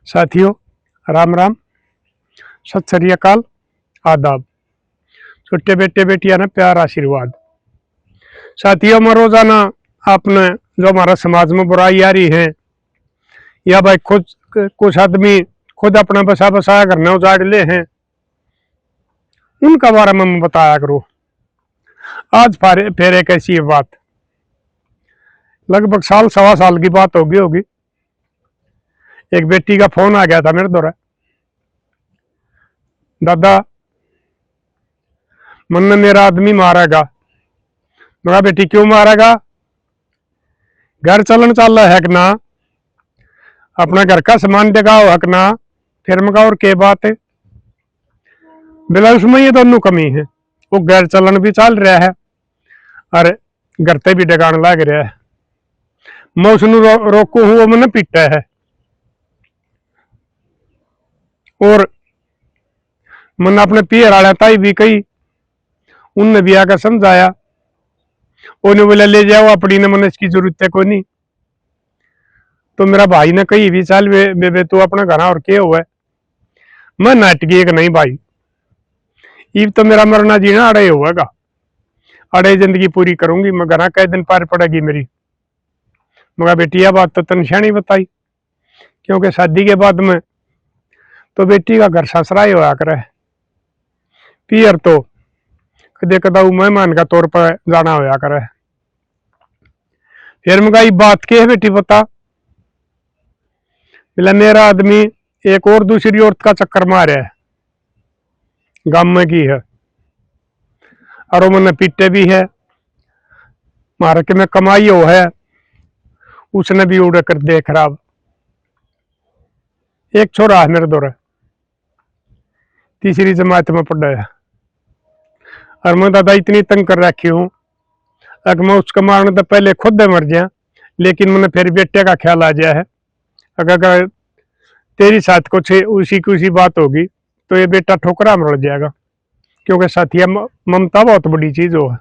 साथियों, राम राम, सत श्री अकाल, आदाब। छोटे बेटे बेटियां ने प्यार आशीर्वाद। साथियों, मैं रोजाना आपने जो हमारा समाज में बुराई आ रही है, या भाई खुद कुछ आदमी खुद अपना बसा बसाया करने उजाड़ ले हैं, उनका बारे में मैं बताया करूँ। आज फिर एक ऐसी बात, लगभग साल सवा साल की बात होगी। एक बेटी का फोन आ गया था मेरे द्वारा, दादा मन ने मेरा आदमी मारेगा। मेरा बेटी क्यों मारेगा? घर चलन चल रहा है कि ना, अपना घर का सामान जगाओ हक ना, फिर मगा और के बात है। बिला उसमें ये दोनों कमी है, वो घर चलन भी चल रहा है और घर ते भी डगान लग रहा है। मैं उसनु रोकू हूं, वो मैंने पीटा है। और मैंने अपने पियर आया ताई भी कही, उनने भी आकर समझाया। उन्हें बोला ले जाओ अपनी ने, मैंने इसकी जरूरत है कोई नहीं। तो मेरा भाई ने कही भी चल बेबे तू अपना घर और के हुआ है। मैं नाटकी एक नहीं भाई, इब तो मेरा मरना जीना अड़े होगा, अड़े जिंदगी पूरी करूंगी। मैं घर कई दिन पार पड़ेगी मेरी। मगर बेटी यह बात तो तन शानी बताई, क्योंकि शादी के बाद में तो बेटी का घर ससुरा ही होया करे, पियर तो कदे कदा मेहमान का तौर पर जाना होया करे। फिर मगा बात के है बेटी बता, बोला मेरा आदमी एक और दूसरी औरत का चक्कर मारे है, गांव में की है, और वो मैंने पीटे भी है, मार के में कमाई हो है, उसने भी उड़ कर दे खराब। एक छोरा है मेरे दौरे, तीसरी जमात में पढ़ा है, और मैं दादा इतनी तंग कर रखी हूं, अगर मैं उसको मारने तो पहले खुद मर जाए, लेकिन मैंने फिर बेटे का ख्याल आ गया है। अगर तेरी साथ कुछ उसी की उसी बात होगी तो ये बेटा ठोकरा मर जाएगा, क्योंकि साथिया ममता बहुत बड़ी चीज हो है।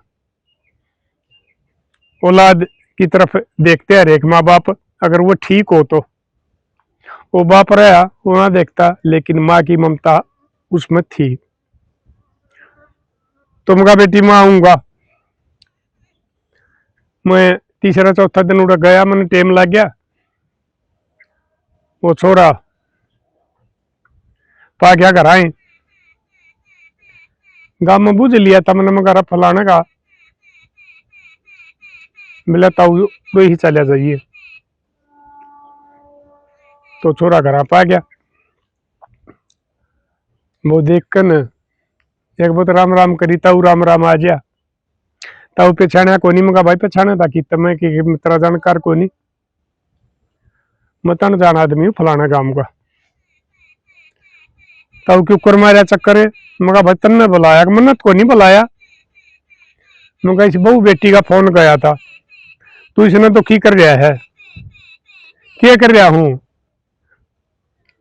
औलाद की तरफ देखते हैं हर एक माँ बाप, अगर वो ठीक हो तो वो बाप रहा वो ना देखता, लेकिन माँ की ममता उसमें थी। तो मगा बेटी माँ आऊंगा, मैं तीसरा चौथा दिन उड़ गया, मैंने टेम लग गया। वो छोरा पा क्या घर आए, गांव में बुझ लिया था मैंने, मगर फलाने का मिला था वो ही चला जाइए। तो छोरा घर पा गया, वो देख कर न एक बहुत राम राम करी, ताऊ राम राम आ गया। ताऊ पहचाना को नहीं, मगा भाई पहचाना था कि तमें कि तेरा जानकार को नहीं, मतन जान आदमी हूँ फलाना गांव का। ताऊ क्यों कर मारा चक्कर है? मगा भाई तन्ने बुलाया, मन्नत को नहीं बुलाया। मगा इस बहू बेटी का फोन गया था, तू इसने तो की कर रहा है? क्या कर रहा हूँ?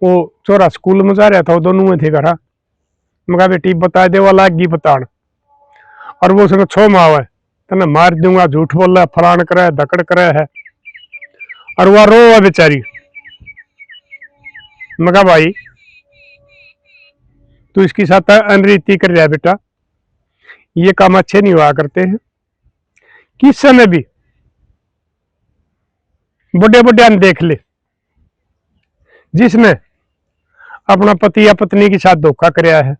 वो छोरा स्कूल में जा रहा था, वो दोनों में थे घर। मगा बेटी बता दे, वो लाग गई बतान, और वो उसने छो माव है, तने मार दूंगा, झूठ बोल रहा है, फलान करे धकड़ करे है, और वह रो है बेचारी। मगा भाई तू इसके साथ अनरीति कर रहा है बेटा, ये काम अच्छे नहीं हुआ करते हैं। किस समय भी बड़े बड़े देख ले, जिसने अपना पति या पत्नी के साथ धोखा कराया है,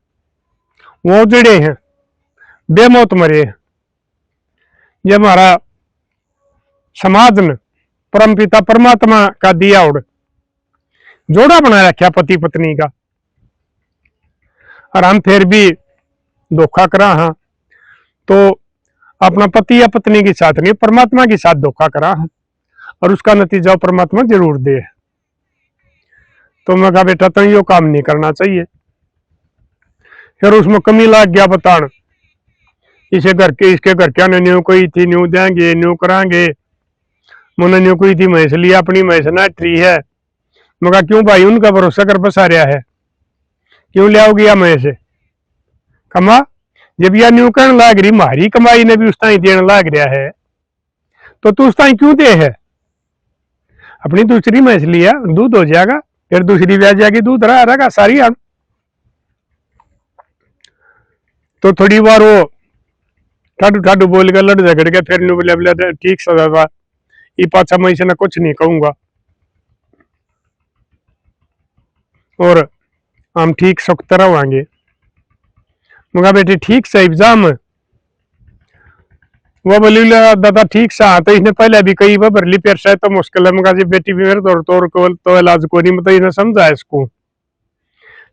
वो जड़े हैं बेमौत मरे हैं। ये हमारा समाज ने परम पिता परमात्मा का दिया उड़ जोड़ा बना रखा पति पत्नी का, और हम फिर भी धोखा करा। हाँ, तो अपना पति या पत्नी के साथ नहीं, परमात्मा के साथ धोखा करा, और उसका नतीजा परमात्मा जरूर दे। तो मैं कहा बेटा तो यो काम नहीं करना चाहिए। फिर उसमें कमी लाग गया बतान, इसे घर के इसके घर क्या न्यू कोई थी, न्यू देंगे न्यू करांगे। मैंने न्यू कोई थी मैस लिया, अपनी मैस नाटरी है। मगर क्यों भाई उनका भरोसा कर बसा रहा है, क्यों ले आओगी या मैस कमा? जब यह न्यू करने लाग रही, मारी कमाई ने भी उस ताई देने लाग रहा है, तो तू उस ताई क्यों दे है? अपनी दूसरी मैस लिया, दूध हो जाएगा, फिर दूसरी ब्याह जाएगी दूध रहा रहेगा सारी हम। तो थोड़ी बार वो ठाडू ठाडू बोल के लड़ झगड़ के फिर बोले बोले ठीक सा दादा ये पाछा मैं इसे कुछ नहीं कहूंगा और हम ठीक सुखते रहेंगे। मगा बेटे ठीक से एग्जाम वो बोली दादा ठीक सा तो इसने पहले भी कई बार भरली फिर शायद तो मुश्किल है। मगा जी बेटी भी मेरे तो इलाज को नहीं मतलब इन्हें समझाया इसको।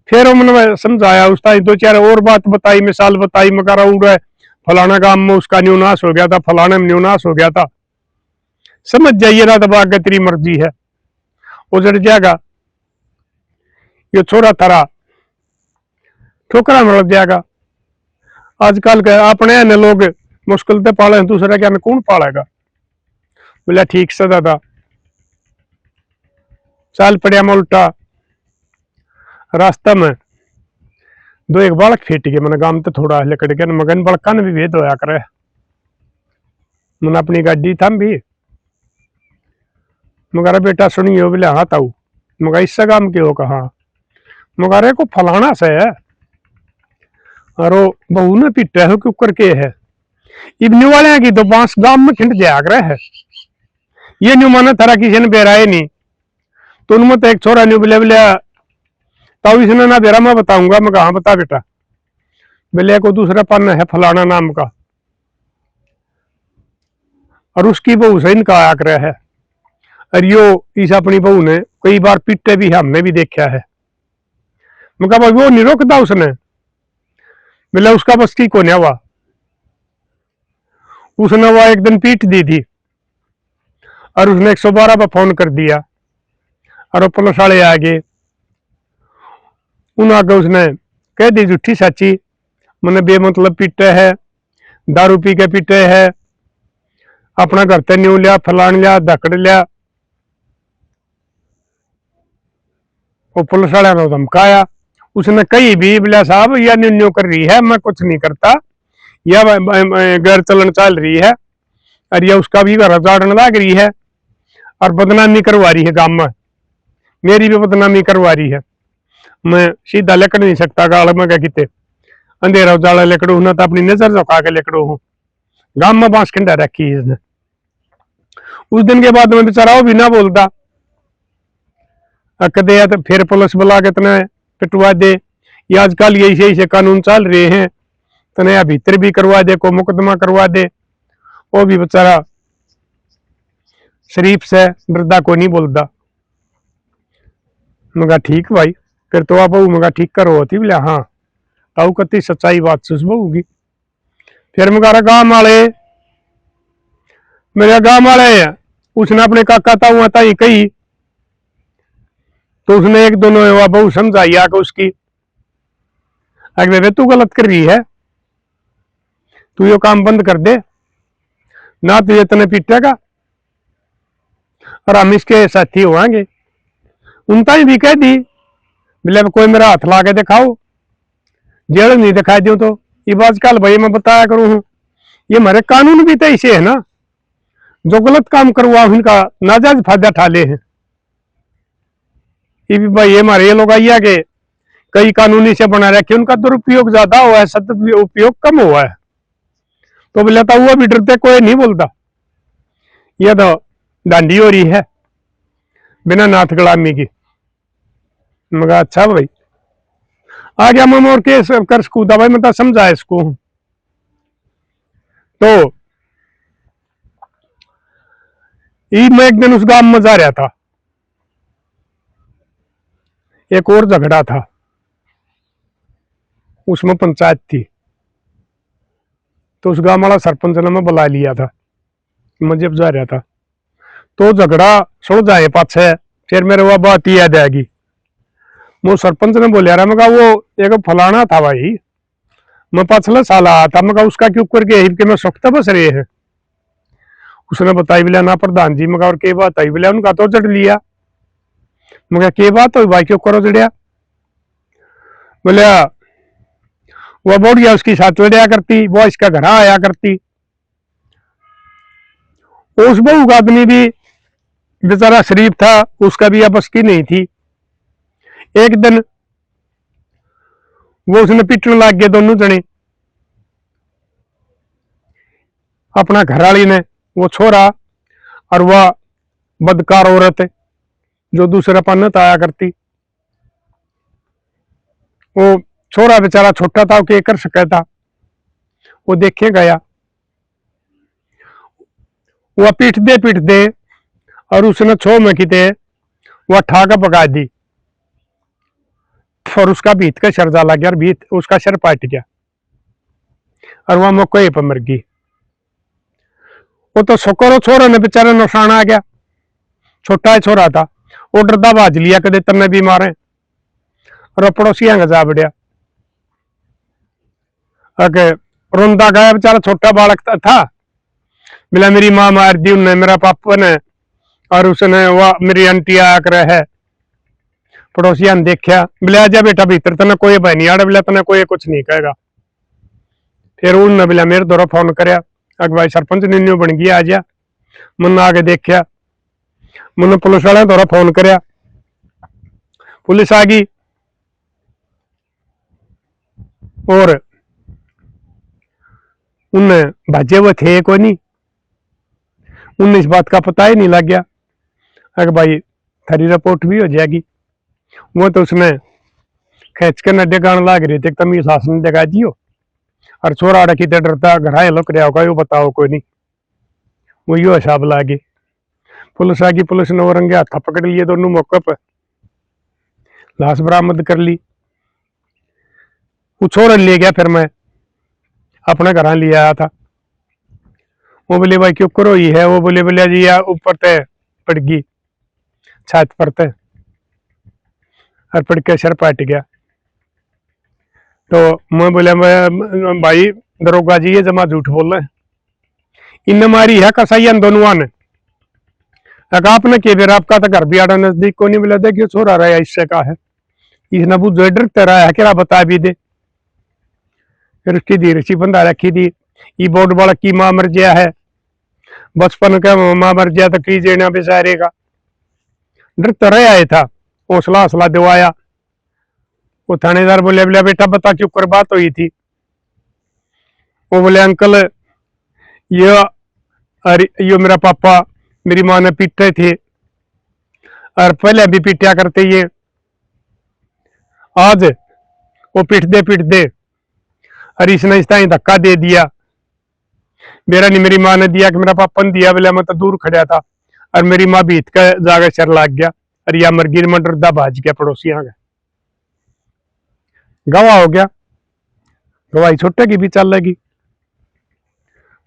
फिर उन्होंने समझाया उस टाइम दो चार और बात बताई मिसाल बताई मगर उड़ फलाना काम में उसका न्यूनाश हो गया था फलाने में न्यूनाश हो गया था समझ जाइए ना दबा के तेरी मर्जी है उजड़ जाएगा ये छोरा थारा ठोकरा में लग जाएगा। आजकल के अपने ने लोग मुश्किल से पाले दूसरे क्या कौन पालेगा। बोला ठीक से दादा चाल पड़िया मैं उल्टा रास्ता में दो एक बालक फेट गए मैंने गांव तो थोड़ा लकड़ के मगन बड़का ने भी भेद होया करे मैंने अपनी गाड़ी थम भी मगर बेटा सुनियो बोले हाँ ताऊ मगर इससे काम के हो कहा मगर को फलाना से है और बहू ने पीटे हो क्यों करके है इबनी वाले की तो बांस गांव में खिंड जाया करे है ये न्यू माना थारा किसी ने बेराए नहीं तो उनमें तो एक छोरा न्यू बोले बोले ताऊ इसने ना बेरा मैं बताऊंगा मैं कहा बता बेटा बोले को दूसरा पन्न है फलाना नाम का और उसकी बहू से इनका आया करे है और यो इस अपनी बहू ने कई बार पीटे भी हमने भी देखा है। मैं कहा भाई वो नहीं रोकता उसने बोले उसका बस की को नहीं हुआ उसने वो एक दिन पीट दी थी और उसने 112 पर फोन कर दिया और पुलिस वाले आ गए उन आगे उसने कह दी झूठी सच्ची मैंने बेमतलब पीटे है दारू पी के पीटे है अपना घर ते न्यू लिया फलान लिया धकड़ लिया वो पुलिस वाले ने धमकाया उसने कही भी बोला साहब यह न्यू न्यू कर रही है मैं कुछ नहीं करता यह गैर चलन चल रही है और यह उसका भी घर उजाड़ने लग रही है और बदनामी करवा रही है गांव में मेरी भी बदनामी करवा रही है मैं सीधा लेकड़ नहीं सकता गाल में क्या किते अंधेरा उजाला लेकड़ू ना तो अपनी नजर झुका के लेकड़ू हूँ गांव में बांस खंडा रखी है इसने। उस दिन के बाद मैं बेचारा वो भी ना बोलता अक दे तो फिर पुलिस बुला के तने पिटवा दे ये आजकल यही सही से कानून चल रहे हैं तने भीतर भी करवा दे को मुकदमा करवा दे वो भी बेचारा शरीफ से डरदा को नहीं बोलता। मगा ठीक भाई फिर तो आप मगा ठीक करो होती बोले हाँ ताऊ कती सच्चाई बात सुस बहुगी। फिर मगारा गांव वाले मेरे गांव वाले उसने अपने काका ताऊ ताई कही तो उसने एक दोनों बहू समझाई आके उसकी अगले तू गलत कर रही है तू ये काम बंद कर दे ना तुझे तने पीटेगा और हम इसके साथी होंगे। उनता ही भी कह दी बोले कोई मेरा हाथ ला के दिखाओ जेल नहीं दिखाई दो तो ये बात कल भाई मैं बताया करूं हूं ये हमारे कानून भी तो ऐसे है ना जो गलत काम करवा उनका नाजायज फायदा ठा ले हैं ये भी भाई ये हमारे ये लोग आइया के कई कानूनी से बना रखे उनका दुरुपयोग ज्यादा हुआ है सदुपयोग कम हुआ है तो बोले था वो भी डरते कोई नहीं बोलता ये तो डांडी हो रही है बिना नाथ गुलामी की। मगर अच्छा भाई आ गया मैं और केस कर सकूता भाई मैं समझा इसको तो मैं एक दिन उस गांव में जा रहा था एक और झगड़ा था उसमें पंचायत थी तो उस गांव वाला सरपंच ने मैं बुला लिया था मैं जब जा रहा था तो झगड़ा सुल जाए पाछे फिर मेरे वो बात ही याद आएगी वो सरपंच ने बोलिया रहा मैं वो एक फलाना था भाई मैं पिछले साल आया था मैं उसका क्यों करके मैं सुखता बस रहे हैं उसने बताई बोलिया ना प्रधान जी मैं और के बात आई बोलिया उनका तो जड़ लिया मैं के बात हो भाई क्यों करो जड़िया बोलिया वो बोड़िया उसकी साथ लड़िया करती वो इसका घर आया करती उस बहू का आदमी भी बेचारा शरीफ था उसका भी आपस की नहीं थी एक दिन वो उसने पीटने लग गए दोनों जने। अपना घरवाली ने वो छोरा और वह बदकार औरत जो दूसरे पन्नत आया करती, वो छोरा बेचारा छोटा था, वो कर सका था। वो देखे गया, वह पीट दे और उसने छो में किते वह ठाका पका दी और उसका भीत का सर लग गया और भीत उसका सर पाट गया और वह मौके पर मर गई। वो तो शुक्र छोरे ने बेचारे नुकसान आ गया, छोटा ही छोरा था, वो डरदा भाज लिया कदे तन्ने भी मारे और पड़ोसिया का जा बढ़िया अके रोंदा गया बेचारा, छोटा बालक था। मिला मेरी माँ मार दी उन्हें, मेरा पापा ने, और उसने वह मेरी आंटी आया करे है। पड़ोसिया ने देखा, बोले आजा बेटा भीतर, तना कोई भाई नहीं आड़ा, बोला तना कोई कुछ नहीं कहेगा। फिर उन्होंने बोला मेरे द्वारा फोन कराया, अग भाई सरपंच न्यू बन गया, आजा। मन आगे देखा, मैंने पुलिस वाले द्वारा फोन कराया, पुलिस आ गई और उन्हें भाजे वो थे को नहीं, उन्हें इस बात का पता ही नहीं लग गया। अगर भाई थारी रिपोर्ट भी हो जाएगी। वो तो उसने खेच के नड्डे गाने लाग रही थे, तमी सास ने दिखा दियो और छोरा रखी थे डरता घर लुक रहा होगा, यो बताओ कोई नहीं। वो यो हिसाब ला गई, पुलिस आ गई, पुलिस ने वो रंगे हाथा पकड़ लिए दोनों मौके पर, लाश बरामद कर ली। वो छोरा ले गया, फिर मैं अपने घर ले आया था। वो बोले भाई क्यों करो ही है, वो बोले बोले जी या ऊपर ते पड़ गई छत पर ते और पड़ के सर पाट गया। तो मैं बोले भाई दरोगा जी ये जमा झूठ बोल रहे, इन मारी है कसाई दोनों ने। आपने के बेर आपका तो घर भी आड़ा नजदीक को नहीं मिला, देखियो छोरा रहा इससे का है, इसने वो जो डरते रहा है क्या बता भी दे। फिर उसकी धीरे सी बंदा रखी थी, ये बोर्ड वाला की माँ मर गया है, बचपन का माँ मर गया तो की जेना बेचारे का डरता रह आया था। हौसला हौसला दिवाया। वो थानेदार बोले बोले बेटा बता क्यों कर बात हुई थी। वो बोले अंकल ये मेरा पापा मेरी माँ ने पीटे थे और पहले भी पीटा करते ये, आज वो पीट दे और इसने इस तरह धक्का दे दिया। मेरा नहीं मेरी माँ ने दिया कि मेरा पापा ने दिया, बोले मैं तो दूर खड़ा था और मेरी माँ भीत का जाकर सर लग गया और या मर गिर में डरदा भाज गया पड़ोसियों का। गवाह हो गया, गवाही छोटे की भी चल लगी।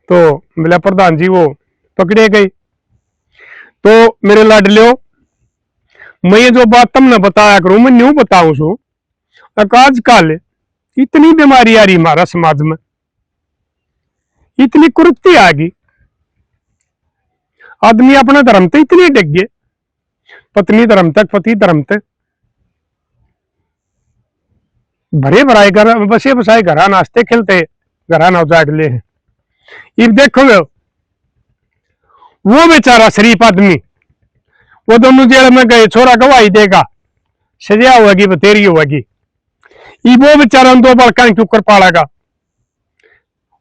तो बोला प्रधान जी वो पकड़े गए। तो मेरे लाडलियो, मैं ये जो बात तुमने बताया करूं मैं न्यू बताऊं सू, आजकल इतनी बीमारी आ रही हमारा समाज में, इतनी कुरीति आ गई, आदमी अपना धर्म तो इतनी डिग गए, पत्नी धर्म तक पति धर्म तक भरे भराए घर बसे बसाए घरा नाश्ते खेलते घरा ना उजाड़ ले हैं। अब देखो वो बेचारा शरीफ आदमी, वो दोनों जेल में गए, छोरा गवाही देगा, सजा होगी बतेरी होगी। वो बेचारा दो बड़का के ऊपर पालेगा,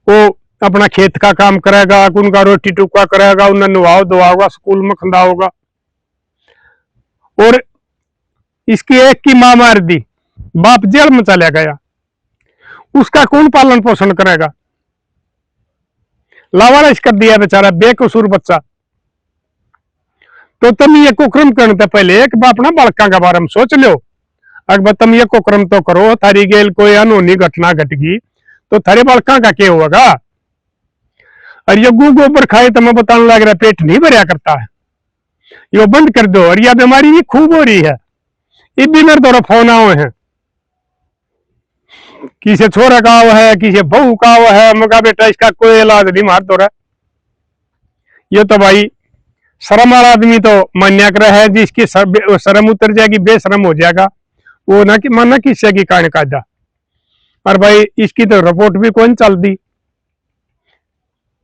वो अपना खेत का काम करेगा, उनका रोटी टुका करेगा, उन्हें नुआओ धोआगा, स्कूल में खंदाओगा। और इसकी एक की मां मार दी, बाप जेल में चला गया, उसका कौन पालन पोषण करेगा। लावारिस कर दिया बेचारा बेकसूर बच्चा। तो तुम ये कुक्रम करने से पहले एक बाप ना बड़का के बारे में सोच लो। अगर तुम ये कुक्रम तो करो, थारी गेल कोई अनहोनी घटना घट गई तो थारे बड़का का क्या होगा। और ये गू गोबर खाए तो मैं बताने लग रहा पेट नहीं भरिया करता है, यो बंद कर दो। और यह बीमारी ये खूब हो रही है, ये भी मेरे द्वारा फोन आए हैं, किसी छोरा का है किसी बहू का है, मगा बेटा इसका कोई इलाज नहीं मार दो रहा। ये तो भाई शर्म वाला आदमी तो मान्या कर है, जिसकी शर्म उतर जाएगी बेशरम हो जाएगा वो ना कि माना किस्से की कान कायदा। और भाई इसकी तो रिपोर्ट भी कौन चल दी,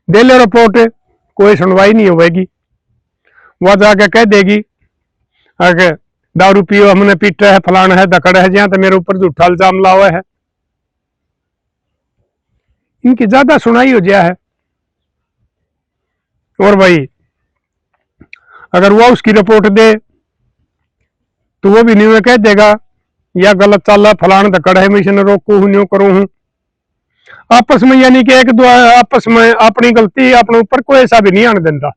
दे ले रिपोर्ट, कोई सुनवाई नहीं होगी। वह जाके कह देगी अगर दारू पियो हमने पीटा है, फलाना है, दकड़ है, जहां तो मेरे ऊपर झूठा इल्जाम लावा है। इनकी ज्यादा सुनाई हो गया है। और भाई अगर वो उसकी रिपोर्ट दे तो वो भी नहीं कह देगा या गलत चल रहा, फलाना दकड़ है, मैं इसे रोकू हूं, न्यू करूं हूं। आपस में यानी कि एक दो आपस में अपनी गलती अपने ऊपर कोई ऐसा भी नहीं आने देता।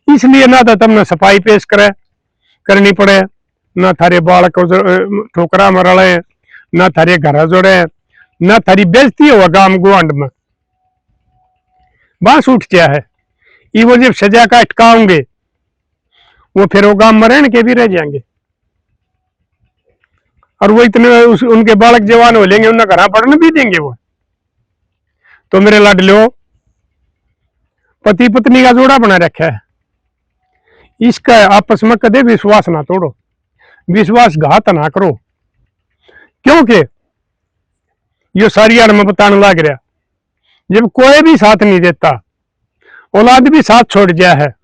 इसलिए ना तो तुमने सफाई पेश करे करनी पड़े, ना थारे बालक ठोकरा मरड़े, ना थारे घर जोड़े, ना थारी बेइज्जती हो गांव गुआंड में। बांस उठ गया है। ये वो जब सजा का अटकाओगे वो फिर वो गांव में रहने के भी रह जाएंगे, और वो इतने उनके बालक जवान हो लेंगे, उन्हें घर पढ़ने भी देंगे वो। तो मेरे लाडलो, पति पत्नी का जोड़ा बना रखा है, इसका आपस में कदे विश्वास ना तोड़ो, विश्वासघात ना करो। क्योंकि ये सारी आड़ में बताने लग रहा, जब कोई भी साथ नहीं देता, औलाद भी साथ छोड़ गया है,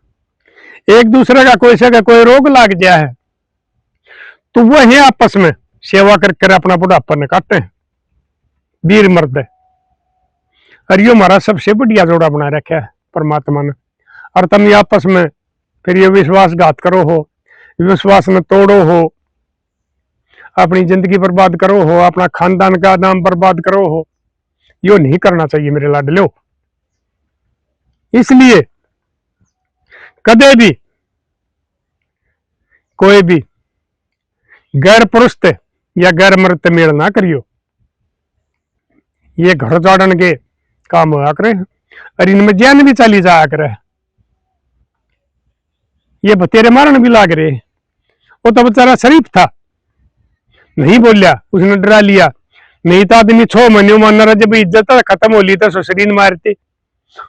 एक दूसरे का कोई से कोई रोग लग गया है, तो वही आपस में सेवा कर अपना बुढ़ापा ने काटते हैं, वीर मर्द है। और ये हमारा सबसे बढ़िया जोड़ा बना रखा है परमात्मा ने। और तुम ये आपस में फिर ये विश्वासघात करो हो, विश्वास न तोड़ो हो, अपनी जिंदगी बर्बाद करो हो, अपना खानदान का नाम बर्बाद करो हो, यो नहीं करना चाहिए मेरे लाडलो। इसलिए कदे भी कोई भी गैर पुरुष या गैर मर्द मेल ना करियो। ये घर जाड़न के काम होया करे और इनमें जान भी चली जाया करे। ये बतेरे मारन भी लाग रहे। वो तो बेचारा शरीफ था, नहीं बोलिया, उसने डरा लिया। नहीं तो आदमी 6 महीने मारना रहा, जब इज्जत खत्म हो ली तो ससुरीन मारते,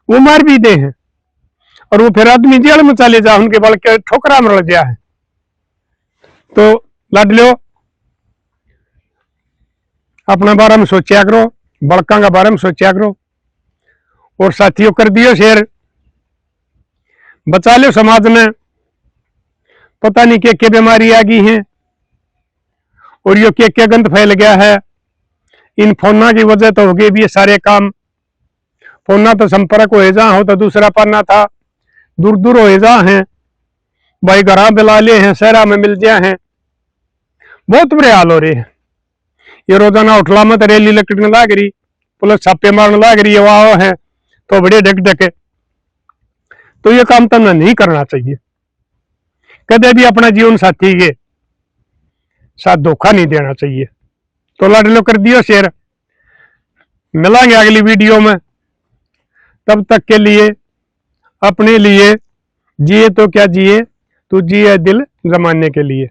वो मार भी दे हैं। और वो फिर आदमी जेल में चले जा, उनके बल के ठोकरा मर गया है। तो लाडलो अपने बारे में सोचा करो, बड़का का बारे में सोचा करो, और साथियों कर दियो शेर, बचा लो समाज में। पता नहीं क्या बीमारी आ गई है और यो क्या गंद फैल गया है। इन फोना की वजह तो हो गई भी ये सारे काम। फोना तो संपर्क हो जा हो तो दूसरा पन्ना था, दूर दूर हो जा है भाई, घर बिला ले हैं, शहरा में मिल जाए हैं, बहुत बुरे हाल हो रहे हैं। ये रोजाना उठला में रेली लकड़ने लाग रही, पुलिस छापे मारने लाग रही है, वाह है तो बड़े ढक ढके। तो ये काम तुमने नहीं करना चाहिए। कदे भी अपना जीवन साथी के साथ धोखा नहीं देना चाहिए। तो लाडलो कर दियो शेयर, मिलेंगे अगली वीडियो में। तब तक के लिए अपने लिए जिए तो क्या जिए, तू जिए दिल जमाने के लिए।